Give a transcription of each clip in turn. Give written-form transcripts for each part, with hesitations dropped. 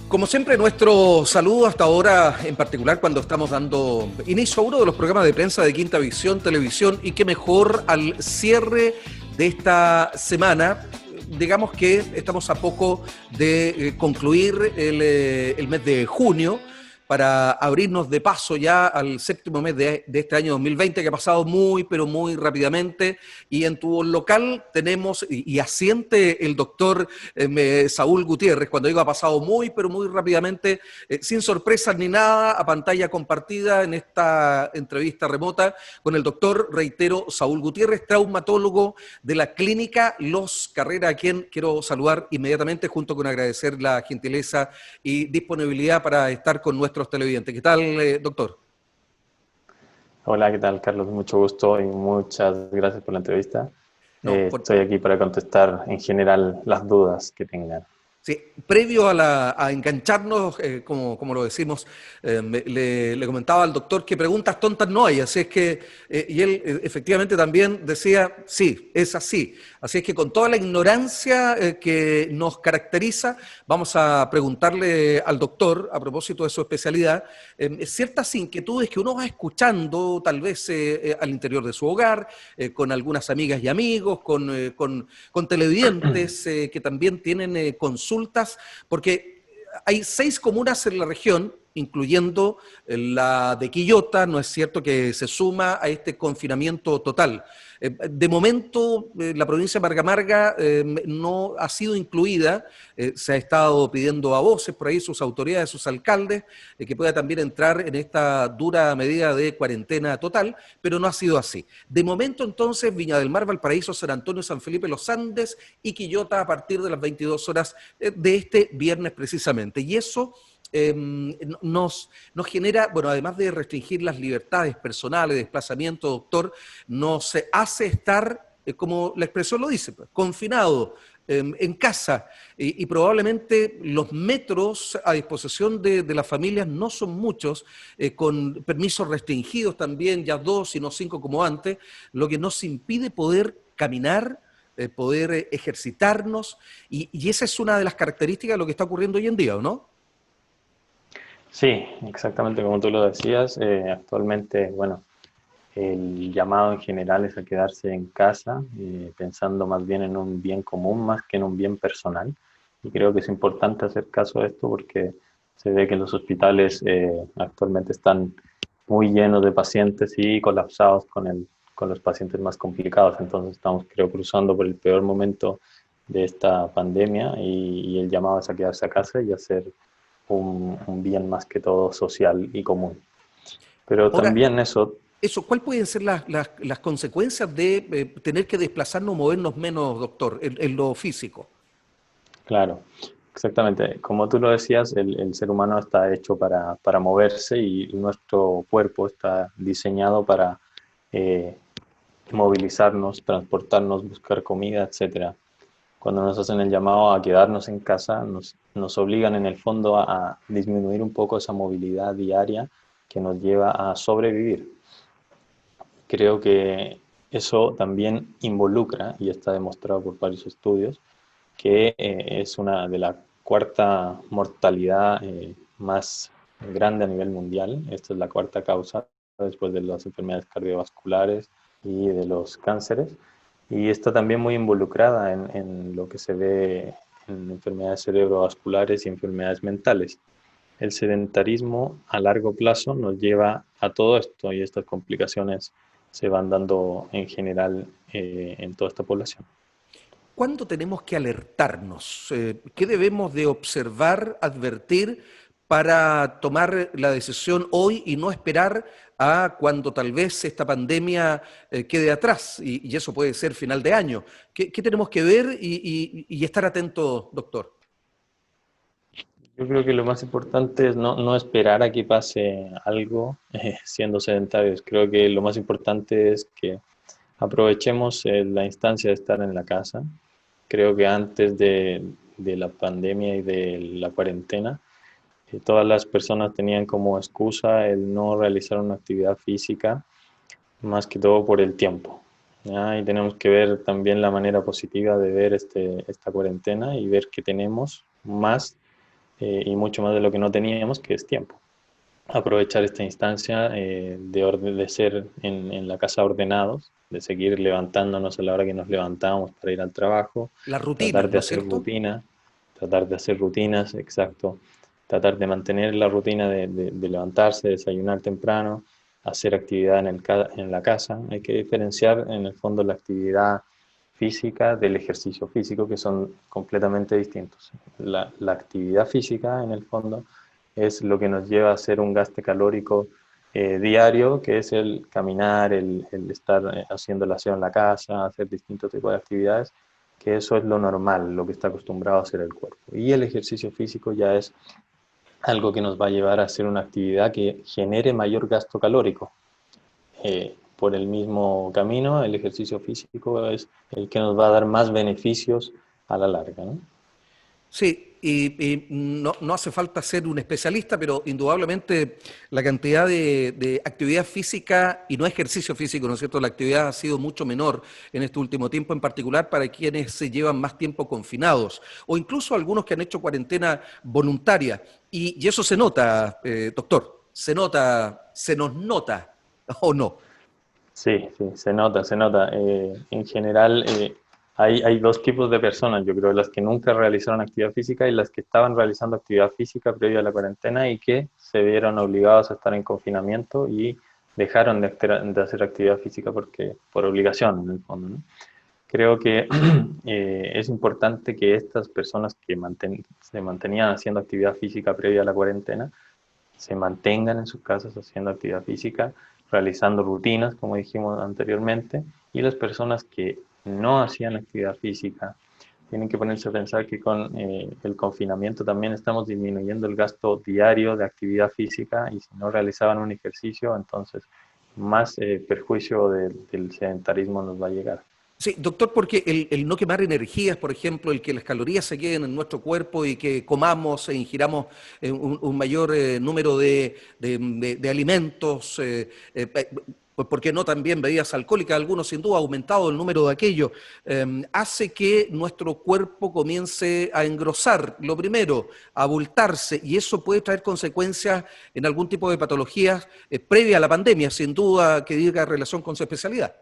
Como siempre, nuestro saludo hasta ahora, en particular cuando estamos dando inicio a uno de los programas de prensa de Quinta Visión Televisión, y qué mejor al cierre de esta semana. Digamos que estamos a poco de concluir el mes de junio para abrirnos de paso ya al séptimo mes de este año 2020, que ha pasado muy, pero muy rápidamente. Y en tu local tenemos, y asiente el doctor Saúl Gutiérrez, cuando digo ha pasado muy, pero muy rápidamente, sin sorpresas ni nada, a pantalla compartida en esta entrevista remota con el doctor, reitero, Saúl Gutiérrez, traumatólogo de la clínica Los Carrera, a quien quiero saludar inmediatamente, junto con agradecer la gentileza y disponibilidad para estar con nuestros televidentes. ¿Qué tal, doctor? Hola, ¿qué tal, Carlos? Mucho gusto y muchas gracias por la entrevista. No, Estoy aquí para contestar en general las dudas que tengan. sí, previo a engancharnos, como lo decimos, le comentaba al doctor que preguntas tontas no hay, así es que, y él efectivamente también decía, sí, es así. Así es que con toda la ignorancia que nos caracteriza, vamos a preguntarle al doctor, a propósito de su especialidad, ciertas inquietudes que uno va escuchando tal vez al interior de su hogar, con algunas amigas y amigos, con televidentes que también tienen consultas, porque hay 6 comunas en la región, incluyendo la de Quillota, ¿no es cierto?, que se suma a este confinamiento total. De momento, la provincia de Marga Marga no ha sido incluida. Se ha estado pidiendo a voces por ahí, sus autoridades, sus alcaldes, que pueda también entrar en esta dura medida de cuarentena total, pero no ha sido así. De momento, entonces, Viña del Mar, Valparaíso, San Antonio, San Felipe, Los Andes y Quillota a partir de las 22 horas de este viernes precisamente. Y eso nos genera, bueno, además de restringir las libertades personales, desplazamiento, doctor, nos hace estar, como la expresión lo dice, pues, confinado en casa, y probablemente los metros a disposición de las familias no son muchos, con permisos restringidos también, ya 2 y no 5 como antes, lo que nos impide poder caminar, poder ejercitarnos, y esa es una de las características de lo que está ocurriendo hoy en día, ¿o no? Sí, exactamente como tú lo decías. Actualmente, bueno, el llamado en general es a quedarse en casa, pensando más bien en un bien común más que en un bien personal. Y creo que es importante hacer caso a esto porque se ve que los hospitales actualmente están muy llenos de pacientes y colapsados con los pacientes más complicados. Entonces estamos, creo, cruzando por el peor momento de esta pandemia y el llamado es a quedarse a casa y hacer un bien más que todo social y común. Pero Ahora, también eso. eso, ¿cuál pueden ser las consecuencias de tener que desplazarnos, movernos menos, doctor, en lo físico? Claro, exactamente. Como tú lo decías, el ser humano está hecho para moverse y nuestro cuerpo está diseñado para eh, movilizarnos, transportarnos, buscar comida, etcétera. Cuando nos hacen el llamado a quedarnos en casa, nos obligan en el fondo a disminuir un poco esa movilidad diaria que nos lleva a sobrevivir. Creo que eso también involucra, y está demostrado por varios estudios, que es una de la cuarta mortalidad más grande a nivel mundial. Esta es la cuarta causa después de las enfermedades cardiovasculares y de los cánceres. Y está también muy involucrada en lo que se ve en enfermedades cerebrovasculares y enfermedades mentales. El sedentarismo a largo plazo nos lleva a todo esto y estas complicaciones se van dando en general en toda esta población. ¿Cuándo tenemos que alertarnos? ¿Qué debemos de observar, advertir para tomar la decisión hoy y no esperar a cuando tal vez esta pandemia quede atrás? Y eso puede ser final de año. ¿Qué tenemos que ver y estar atentos, doctor? Yo creo que lo más importante es no esperar a que pase algo siendo sedentarios. Creo que lo más importante es que aprovechemos la instancia de estar en la casa. Creo que antes de la pandemia y de la cuarentena, todas las personas tenían como excusa el no realizar una actividad física, más que todo por el tiempo. ¿Ya? Y tenemos que ver también la manera positiva de ver esta cuarentena y ver que tenemos más y mucho más de lo que no teníamos, que es tiempo. Aprovechar esta instancia de ser en la casa ordenados, de seguir levantándonos a la hora que nos levantamos para ir al trabajo, Las rutinas, tratar de ¿no es hacer cierto? rutina, tratar de hacer rutinas, exacto, tratar de mantener la rutina de levantarse, desayunar temprano, hacer actividad en la casa. Hay que diferenciar en el fondo la actividad física del ejercicio físico, que son completamente distintos. La actividad física, en el fondo, es lo que nos lleva a hacer un gasto calórico diario, que es el caminar, el estar haciendo el aseo en la casa, hacer distintos tipos de actividades, que eso es lo normal, lo que está acostumbrado a hacer el cuerpo. Y el ejercicio físico ya es algo que nos va a llevar a hacer una actividad que genere mayor gasto calórico. Por el mismo camino, el ejercicio físico es el que nos va a dar más beneficios a la larga, ¿no? Sí, y no hace falta ser un especialista, pero indudablemente la cantidad de actividad física y no ejercicio físico, ¿no es cierto? La actividad ha sido mucho menor en este último tiempo, en particular para quienes se llevan más tiempo confinados, o incluso algunos que han hecho cuarentena voluntaria. Y eso se nota, doctor, se nota, se nos nota, ¿o no? Sí, sí, se nota, se nota. En general, hay dos tipos de personas, yo creo, las que nunca realizaron actividad física y las que estaban realizando actividad física previo a la cuarentena y que se vieron obligados a estar en confinamiento y dejaron de hacer actividad física por obligación, en el fondo, ¿no? Creo que es importante que estas personas que se mantenían haciendo actividad física previa a la cuarentena se mantengan en sus casas haciendo actividad física, realizando rutinas, como dijimos anteriormente, y las personas que no hacían actividad física tienen que ponerse a pensar que con el confinamiento también estamos disminuyendo el gasto diario de actividad física y si no realizaban un ejercicio, entonces más perjuicio del sedentarismo nos va a llegar. Sí, doctor, porque el no quemar energías, por ejemplo, el que las calorías se queden en nuestro cuerpo y que comamos e ingiramos un mayor número de alimentos, pues, ¿por qué no también bebidas alcohólicas? Algunos sin duda ha aumentado el número de aquello, hace que nuestro cuerpo comience a engrosar, lo primero, a abultarse, y eso puede traer consecuencias en algún tipo de patologías previa a la pandemia, sin duda que diga relación con su especialidad.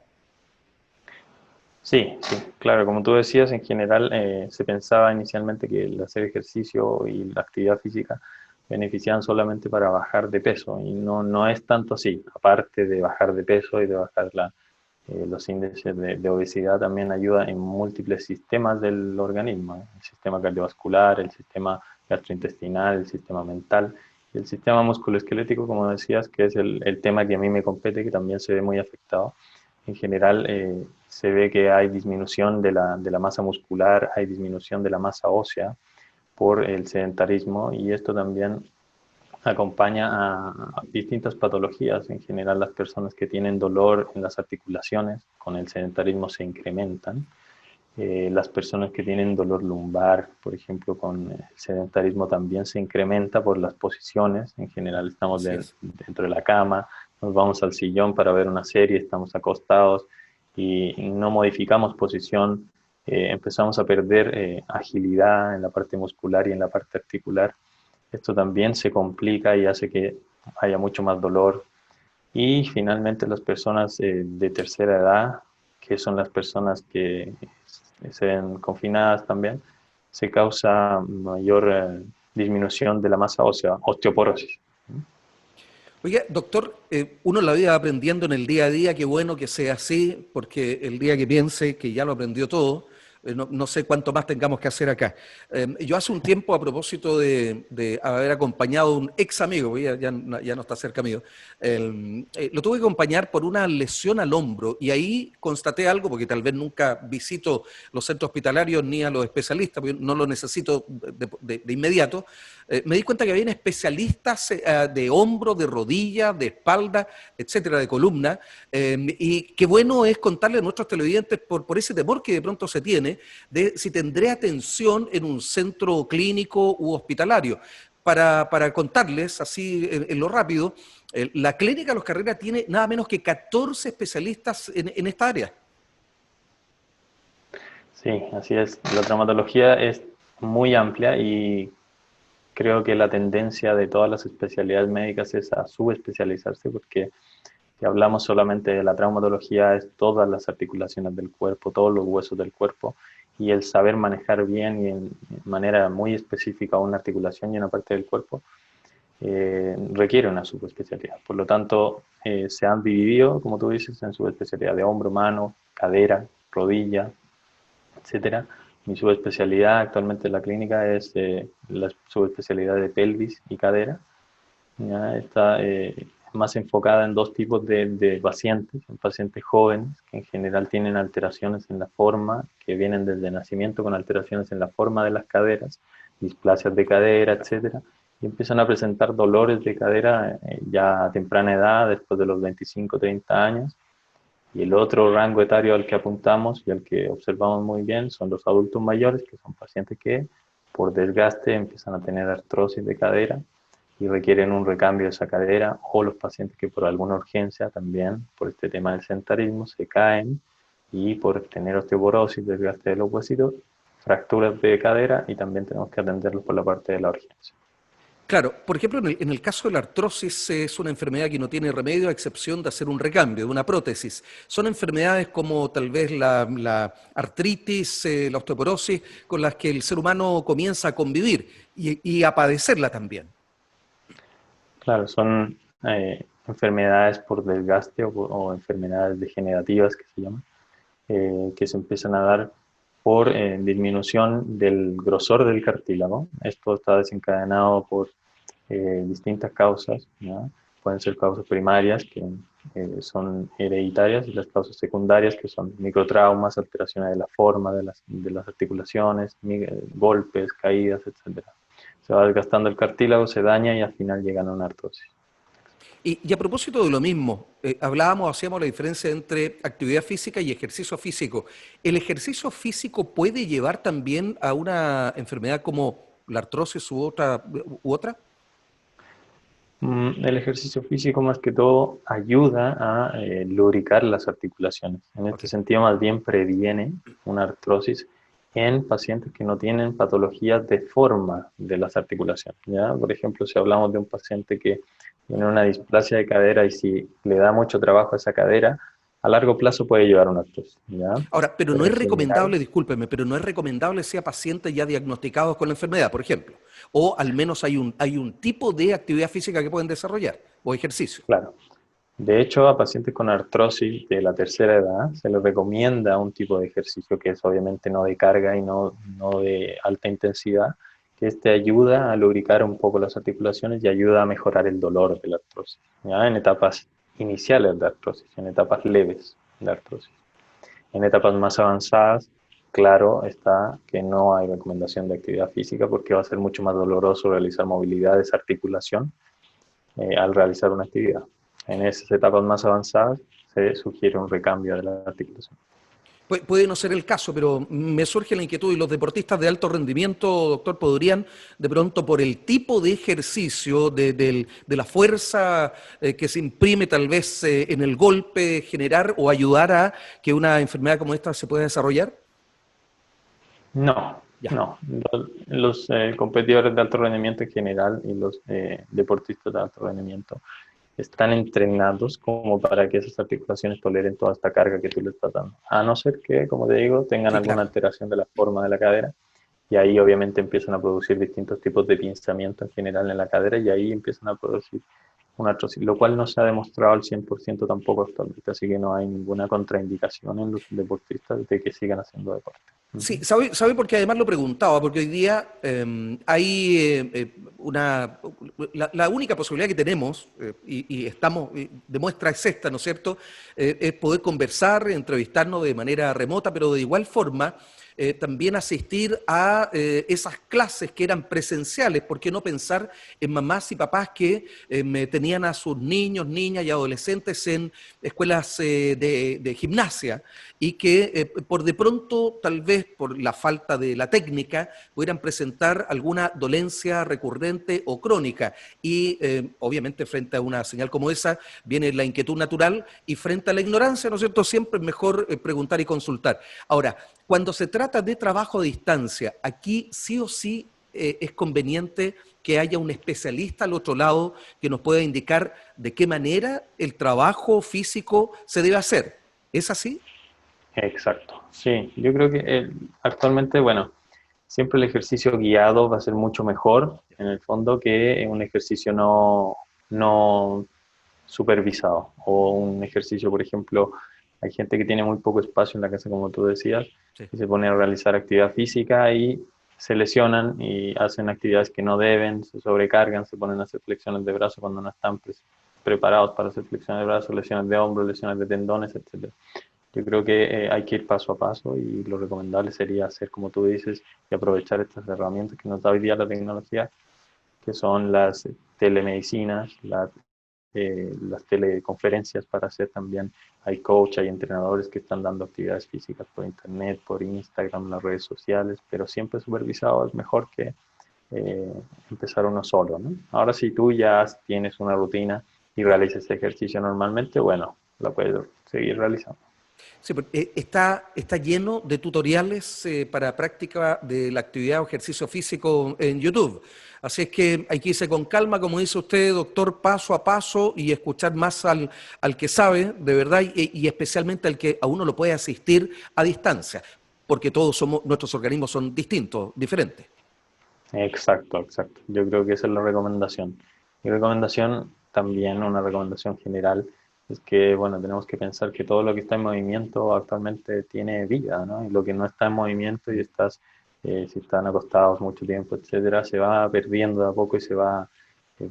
Sí, sí, claro, como tú decías, en general se pensaba inicialmente que el hacer ejercicio y la actividad física beneficiaban solamente para bajar de peso y no es tanto así. Aparte de bajar de peso y de bajar los índices de obesidad, también ayuda en múltiples sistemas del organismo, el sistema cardiovascular, el sistema gastrointestinal, el sistema mental y el sistema musculoesquelético, como decías, que es el tema que a mí me compete, que también se ve muy afectado. En general, se ve que hay disminución de la masa muscular, hay disminución de la masa ósea por el sedentarismo y esto también acompaña a distintas patologías. En general, las personas que tienen dolor en las articulaciones con el sedentarismo se incrementan. Las personas que tienen dolor lumbar, por ejemplo, con el sedentarismo también se incrementa por las posiciones. En general, estamos Así es. dentro de la cama, nos vamos al sillón para ver una serie, estamos acostados y no modificamos posición, empezamos a perder agilidad en la parte muscular y en la parte articular. Esto también se complica y hace que haya mucho más dolor. Y finalmente las personas de tercera edad, que son las personas que se ven confinadas también, se causa mayor disminución de la masa ósea, osteoporosis. Oiga, doctor, uno la vida va aprendiendo en el día a día, qué bueno que sea así, porque el día que piense que ya lo aprendió todo, no sé cuánto más tengamos que hacer acá. Yo hace un tiempo, a propósito de haber acompañado a un ex amigo, porque ya no está cerca mío, lo tuve que acompañar por una lesión al hombro y ahí constaté algo, porque tal vez nunca visito los centros hospitalarios ni a los especialistas, porque no lo necesito de inmediato. Me di cuenta que había especialistas de hombro, de rodilla, de espalda, etcétera, de columna, y qué bueno es contarle a nuestros televidentes por ese temor que de pronto se tiene de si tendré atención en un centro clínico u hospitalario. Para contarles, así en lo rápido, la Clínica Los Carreras tiene nada menos que 14 especialistas en esta área. Sí, así es. La traumatología es muy amplia y creo que la tendencia de todas las especialidades médicas es a subespecializarse, porque si hablamos solamente de la traumatología, es todas las articulaciones del cuerpo, todos los huesos del cuerpo, y el saber manejar bien y en manera muy específica una articulación y una parte del cuerpo requiere una subespecialidad. Por lo tanto, se han dividido, como tú dices, en subespecialidad de hombro, mano, cadera, rodilla, etcétera. Mi subespecialidad actualmente en la clínica es la subespecialidad de pelvis y cadera. ¿Ya? Está más enfocada en dos tipos de pacientes, en pacientes jóvenes que en general tienen alteraciones en la forma, que vienen desde nacimiento con alteraciones en la forma de las caderas, displasias de cadera, etcétera, y empiezan a presentar dolores de cadera ya a temprana edad, después de los 25, 30 años. Y el otro rango etario al que apuntamos y al que observamos muy bien son los adultos mayores, que son pacientes que por desgaste empiezan a tener artrosis de cadera y requieren un recambio de esa cadera, o los pacientes que por alguna urgencia también, por este tema del sedentarismo, se caen y por tener osteoporosis, desgaste de los huesitos, fracturas de cadera, y también tenemos que atenderlos por la parte de la urgencia. Claro, por ejemplo, en el caso de la artrosis es una enfermedad que no tiene remedio a excepción de hacer un recambio, de una prótesis. Son enfermedades como tal vez la artritis, la osteoporosis, con las que el ser humano comienza a convivir y a padecerla también. Claro, son enfermedades por desgaste o enfermedades degenerativas que se llaman, que se empiezan a dar por disminución del grosor del cartílago. Esto está desencadenado por distintas causas, ¿ya? Pueden ser causas primarias, que son hereditarias, y las causas secundarias, que son microtraumas, alteraciones de la forma de las articulaciones, golpes, caídas, etc. Se va desgastando el cartílago, se daña y al final llegan a una artrosis. Y a propósito de lo mismo, hacíamos la diferencia entre actividad física y ejercicio físico. ¿El ejercicio físico puede llevar también a una enfermedad como la artrosis u otra? El ejercicio físico más que todo ayuda a lubricar las articulaciones. En este Ok. sentido, más bien previene una artrosis en pacientes que no tienen patologías de forma de las articulaciones, ¿ya? Por ejemplo, si hablamos de un paciente que tiene una displasia de cadera y si le da mucho trabajo a esa cadera, a largo plazo puede llevar a una artrosis, ¿ya? Ahora, pero no Pero es en general, recomendable, discúlpeme, pero no es recomendable sea pacientes ya diagnosticados con la enfermedad, por ejemplo. O al menos hay un tipo de actividad física que pueden desarrollar, o ejercicio. claro. De hecho, a pacientes con artrosis de la tercera edad se les recomienda un tipo de ejercicio que es obviamente no de carga y no de alta intensidad, que este ayuda a lubricar un poco las articulaciones y ayuda a mejorar el dolor de la artrosis, ¿ya? En etapas iniciales de artrosis, en etapas leves de artrosis. En etapas más avanzadas, claro está que no hay recomendación de actividad física porque va a ser mucho más doloroso realizar movilidad de esa articulación al realizar una actividad. En esas etapas más avanzadas se sugiere un recambio de la articulación. Puede no ser el caso, pero me surge la inquietud y los deportistas de alto rendimiento, doctor, podrían de pronto por el tipo de ejercicio, de la fuerza que se imprime tal vez en el golpe, generar o ayudar a que una enfermedad como esta se pueda desarrollar. No, Ya. no. Los competidores de alto rendimiento en general y los deportistas de alto rendimiento están entrenados como para que esas articulaciones toleren toda esta carga que tú le estás dando. A no ser que, como te digo, tengan Sí, alguna claro. alteración de la forma de la cadera, y ahí obviamente empiezan a producir distintos tipos de pinzamiento en general en la cadera, y ahí empiezan a producir una artrosis, lo cual no se ha demostrado al 100% tampoco actualmente, así que no hay ninguna contraindicación en los deportistas de que sigan haciendo deporte. Sí, sabe porque además lo preguntaba, porque hoy día hay la única posibilidad que tenemos, y estamos, demuestra es esta, ¿no es cierto?, es poder conversar, entrevistarnos de manera remota, pero de igual forma también asistir a esas clases que eran presenciales. ¿Por qué no pensar en mamás y papás que tenían a sus niños, niñas y adolescentes en escuelas de gimnasia y que por de pronto, tal vez por la falta de la técnica, pudieran presentar alguna dolencia recurrente o crónica? Y obviamente frente a una señal como esa viene la inquietud natural, y frente a la ignorancia, ¿no es cierto?, siempre es mejor preguntar y consultar. Ahora, cuando se trata de trabajo a distancia, aquí sí o sí es conveniente que haya un especialista al otro lado que nos pueda indicar de qué manera el trabajo físico se debe hacer. ¿Es así? Exacto, sí, yo creo que actualmente, bueno, siempre el ejercicio guiado va a ser mucho mejor en el fondo que un ejercicio no supervisado o un ejercicio, por ejemplo, hay gente que tiene muy poco espacio en la casa, como tú decías, Sí. y se pone a realizar actividad física y se lesionan y hacen actividades que no deben, se sobrecargan, se ponen a hacer flexiones de brazo cuando no están preparados para hacer flexiones de brazo, lesiones de hombro, lesiones de tendones, etcétera. Yo creo que hay que ir paso a paso y lo recomendable sería hacer como tú dices y aprovechar estas herramientas que nos da hoy día la tecnología, que son las telemedicinas, las teleconferencias para hacer también. Hay coach, hay entrenadores que están dando actividades físicas por internet, por Instagram, las redes sociales, pero siempre supervisado es mejor que eh, empezar uno solo, ¿no? Ahora si tú ya tienes una rutina y realizas este ejercicio normalmente, bueno, lo puedes seguir realizando. Sí, está lleno de tutoriales para práctica de la actividad o ejercicio físico en YouTube. Así es que hay que irse con calma, como dice usted, doctor, paso a paso y escuchar más al que sabe, de verdad, y especialmente al que a uno lo puede asistir a distancia, porque nuestros organismos son distintos, diferentes. Exacto, exacto. Yo creo que esa es la recomendación. Mi recomendación, también una recomendación general, es que, bueno, tenemos que pensar que todo lo que está en movimiento actualmente tiene vida, ¿no? Y lo que no está en movimiento y si están acostados mucho tiempo, etcétera, se va perdiendo de a poco y se va,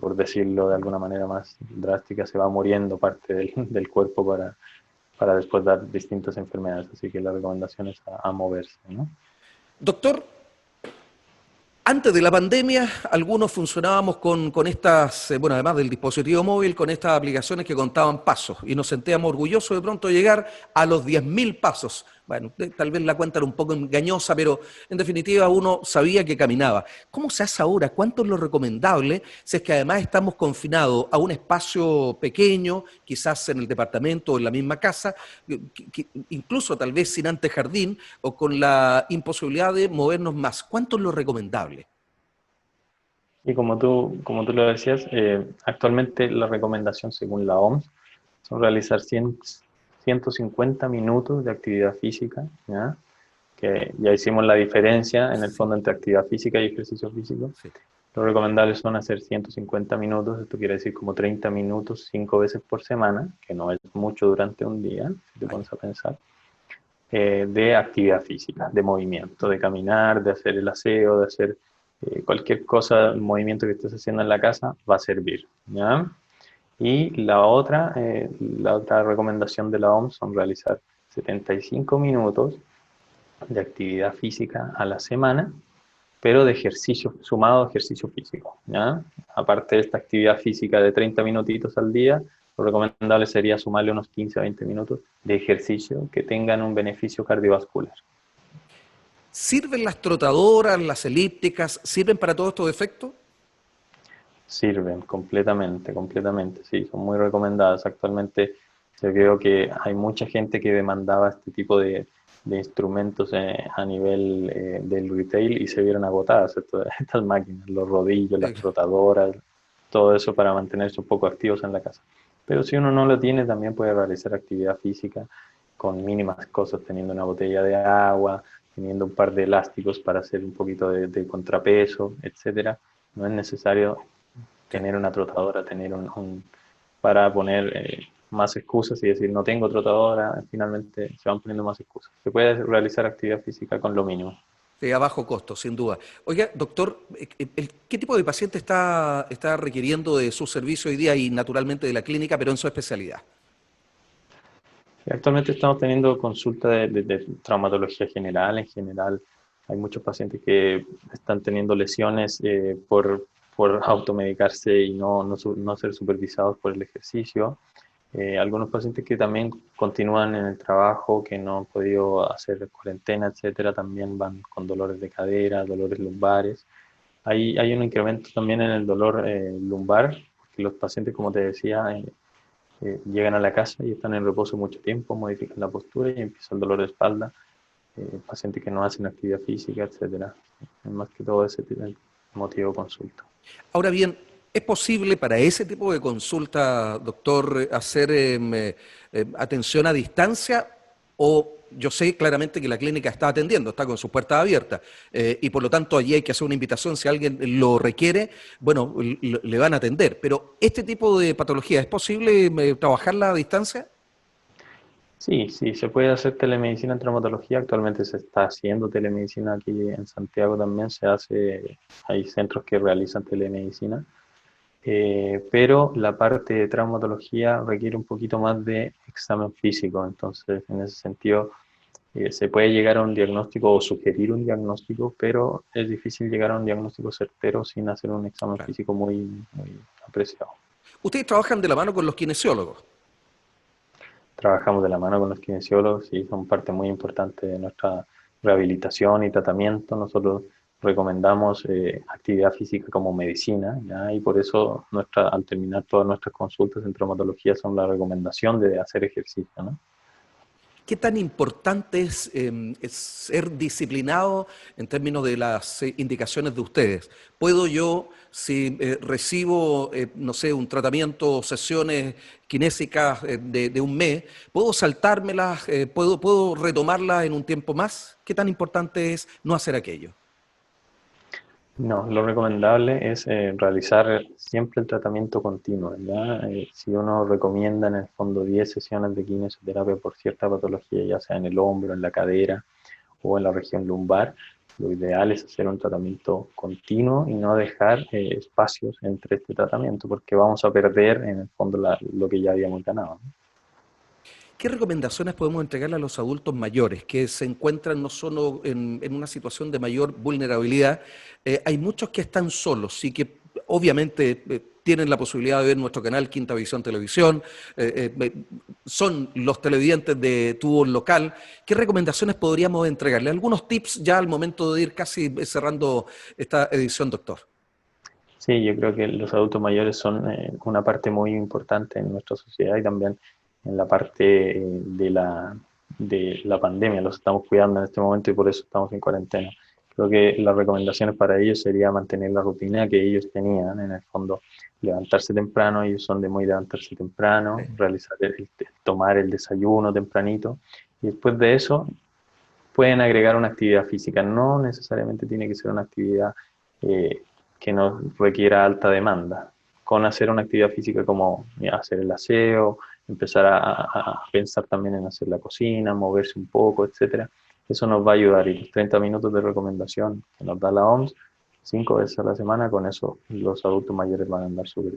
por decirlo de alguna manera más drástica, se va muriendo parte del cuerpo para después dar distintas enfermedades. Así que la recomendación es a moverse, ¿no? Doctor, antes de la pandemia, algunos funcionábamos con estas, bueno, además del dispositivo móvil, con estas aplicaciones que contaban pasos y nos sentíamos orgullosos de pronto llegar a los 10.000 pasos. Bueno, tal vez la cuenta era un poco engañosa, pero en definitiva uno sabía que caminaba. ¿Cómo se hace ahora? ¿Cuánto es lo recomendable si es que además estamos confinados a un espacio pequeño, quizás en el departamento o en la misma casa, incluso tal vez sin antejardín o con la imposibilidad de movernos más? ¿Cuánto es lo recomendable? Y como tú lo decías, actualmente la recomendación según la OMS son realizar 150 minutos de actividad física, ¿ya? Que ya hicimos la diferencia en el Sí, fondo entre actividad física y ejercicio físico. sí. Lo recomendable son hacer 150 minutos, esto quiere decir como 30 minutos 5 veces por semana, que no es mucho durante un día, si te Ah, pones ya. a pensar, de actividad física, de movimiento, de caminar, de hacer el aseo, de hacer cualquier cosa, movimiento que estés haciendo en la casa, va a servir, ¿ya? Y la otra recomendación de la OMS son realizar 75 minutos de actividad física a la semana, pero de ejercicio, sumado a ejercicio físico, ¿ya? Aparte de esta actividad física de 30 minutitos al día, lo recomendable sería sumarle unos 15 a 20 minutos de ejercicio que tengan un beneficio cardiovascular. ¿Sirven las trotadoras, las elípticas, sirven para todos estos efectos? Sirven completamente, completamente, sí, son muy recomendadas. Actualmente se veo que hay mucha gente que demandaba este tipo de instrumentos a nivel del retail y se vieron agotadas estas máquinas, los rodillos, las Sí. trotadoras, todo eso para mantenerse un poco activos en la casa. Pero si uno no lo tiene, también puede realizar actividad física con mínimas cosas, teniendo una botella de agua, teniendo un par de elásticos para hacer un poquito de contrapeso, etcétera. No es necesario Sí. tener una trotadora, para poner más excusas y decir no tengo trotadora, finalmente se van poniendo más excusas. Se puede realizar actividad física con lo mínimo. Sí, a bajo costo, sin duda. Oiga, doctor, ¿qué tipo de paciente está requiriendo de su servicio hoy día y naturalmente de la clínica, pero en su especialidad? Actualmente estamos teniendo consulta de traumatología general. En general, hay muchos pacientes que están teniendo lesiones por automedicarse y no ser supervisados por el ejercicio. Algunos pacientes que también continúan en el trabajo, que no han podido hacer cuarentena, etcétera, también van con dolores de cadera, dolores lumbares. Hay un incremento también en el dolor lumbar, porque los pacientes, como te decía, llegan a la casa y están en reposo mucho tiempo, modifican la postura y empieza el dolor de espalda, pacientes que no hacen actividad física, etcétera. Más que todo ese tipo. motivo de consulta. Ahora bien, ¿es posible para ese tipo de consulta, doctor, hacer atención a distancia? O yo sé claramente que la clínica está atendiendo, está con sus puertas abiertas, y por lo tanto allí hay que hacer una invitación, si alguien lo requiere, bueno, le van a atender. Pero este tipo de patología, ¿es posible trabajarla a distancia? Sí, sí, se puede hacer telemedicina en traumatología. Actualmente se está haciendo telemedicina aquí en Santiago también. Hay centros que realizan telemedicina. Pero la parte de traumatología requiere un poquito más de examen físico. Entonces, en ese sentido, se puede llegar a un diagnóstico o sugerir un diagnóstico, pero es difícil llegar a un diagnóstico certero sin hacer un examen Claro. físico muy apreciado. Ustedes trabajan de la mano con los kinesiólogos. Trabajamos de la mano con los kinesiólogos y son parte muy importante de nuestra rehabilitación y tratamiento. Nosotros recomendamos actividad física como medicina, ¿ya? Y por eso al terminar todas nuestras consultas en traumatología son la recomendación de hacer ejercicio, ¿no? ¿Qué tan importante es ser disciplinado en términos de las indicaciones de ustedes? ¿Puedo yo, si recibo, no sé, un tratamiento, sesiones kinésicas de un mes, puedo saltármelas, puedo retomarlas en un tiempo más? ¿Qué tan importante es no hacer aquello? No, lo recomendable es realizar siempre el tratamiento continuo, ¿ya? Si uno recomienda en el fondo 10 sesiones de quimioterapia por cierta patología, ya sea en el hombro, en la cadera o en la región lumbar, lo ideal es hacer un tratamiento continuo y no dejar espacios entre este tratamiento, porque vamos a perder en el fondo lo que ya habíamos ganado, ¿no? ¿Qué recomendaciones podemos entregarle a los adultos mayores que se encuentran no solo en una situación de mayor vulnerabilidad? Hay muchos que están solos y que obviamente tienen la posibilidad de ver nuestro canal Quinta Visión Televisión, son los televidentes de tu voz local. ¿Qué recomendaciones podríamos entregarle? Algunos tips ya al momento de ir casi cerrando esta edición, doctor. Sí, yo creo que los adultos mayores son una parte muy importante en nuestra sociedad y también en la parte de la pandemia. Los estamos cuidando en este momento y por eso estamos en cuarentena. Creo que las recomendaciones para ellos sería mantener la rutina que ellos tenían, en el fondo, levantarse temprano. Ellos son de muy levantarse temprano, Sí. tomar el desayuno tempranito y después de eso pueden agregar una actividad física. No necesariamente tiene que ser una actividad eh, que no requiera alta demanda. Con hacer una actividad física como hacer el aseo, empezar a pensar también en hacer la cocina, moverse un poco, etcétera. Eso nos va a ayudar. Y los 30 minutos de recomendación que nos da la OMS, 5 veces a la semana, con eso los adultos mayores van a andar súper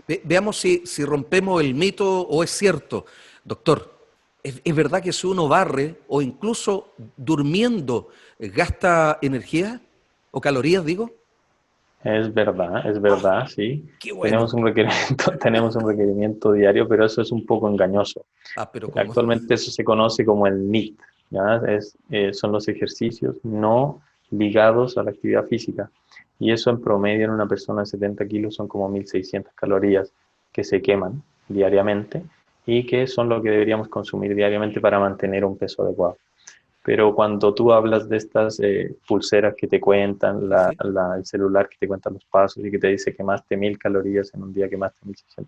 bien. Veamos si rompemos el mito o es cierto. Doctor, ¿es verdad que si uno barre o incluso durmiendo gasta energía o calorías, digo? Es ¡Oh, verdad, sí. qué bueno! Tenemos un requerimiento, tenemos un requerimiento diario, pero eso es un poco engañoso. Ah, pero ¿cómo? Actualmente eso se conoce como el NEAT, ¿ya? Son los ejercicios no ligados a la actividad física. Y eso en promedio en una persona de 70 kilos son como 1.600 calorías que se queman diariamente y que son lo que deberíamos consumir diariamente para mantener un peso adecuado. Pero cuando tú hablas de estas pulseras que te cuentan, Sí, sí. el celular que te cuenta los pasos y que te dice quemaste 1.000 calorías en un día, quemaste 1.600,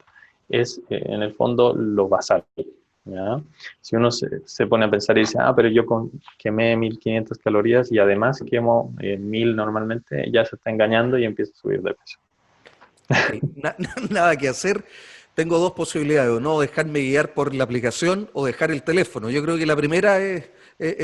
es en el fondo lo basal, ¿ya? Si uno se pone a pensar y dice, ah, pero quemé 1.500 calorías y además quemo 1.000 normalmente, ya se está engañando y empieza a subir de peso. Ok, nada que hacer. Tengo dos posibilidades, o no dejarme guiar por la aplicación o dejar el teléfono. Yo creo que la primera es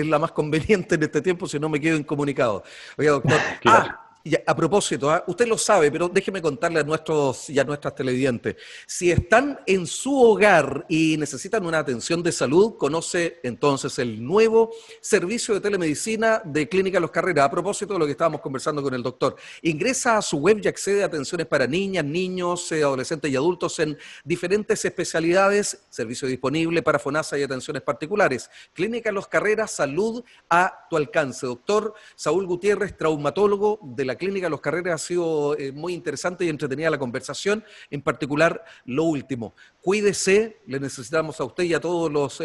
la más conveniente en este tiempo, si no me quedo incomunicado. Oiga, doctor. Claro. A propósito, usted lo sabe, pero déjeme contarle a nuestros y a nuestras televidentes. Si están en su hogar y necesitan una atención de salud, conoce entonces el nuevo servicio de telemedicina de Clínica Los Carreras. A propósito de lo que estábamos conversando con el doctor. Ingresa a su web y accede a atenciones para niñas, niños, adolescentes y adultos en diferentes especialidades, servicio disponible para FONASA y atenciones particulares. Clínica Los Carreras, salud a tu alcance. Doctor Saúl Gutiérrez, traumatólogo de la la Clínica Los Carreras ha sido muy interesante y entretenida la conversación, en particular lo último. Cuídese, le necesitamos a usted y a todos los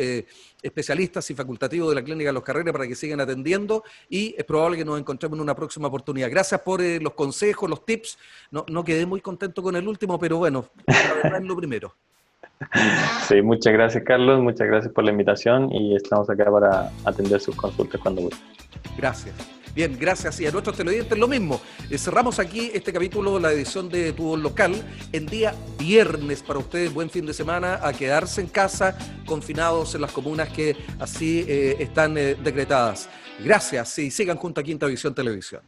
especialistas y facultativos de la Clínica Los Carreras para que sigan atendiendo y es probable que nos encontremos en una próxima oportunidad. Gracias por los consejos, los tips. No quedé muy contento con el último, pero bueno, la verdad es lo primero. Sí, muchas gracias, Carlos, muchas gracias por la invitación y estamos acá para atender sus consultas cuando gusten. Gracias. Bien, gracias. Y a nuestros televidentes lo mismo. Cerramos aquí este capítulo, la edición de Tu Voz Local, en día viernes para ustedes. Buen fin de semana, a quedarse en casa, confinados en las comunas que así están decretadas. Gracias y sigan junto a Quinta Visión Televisión.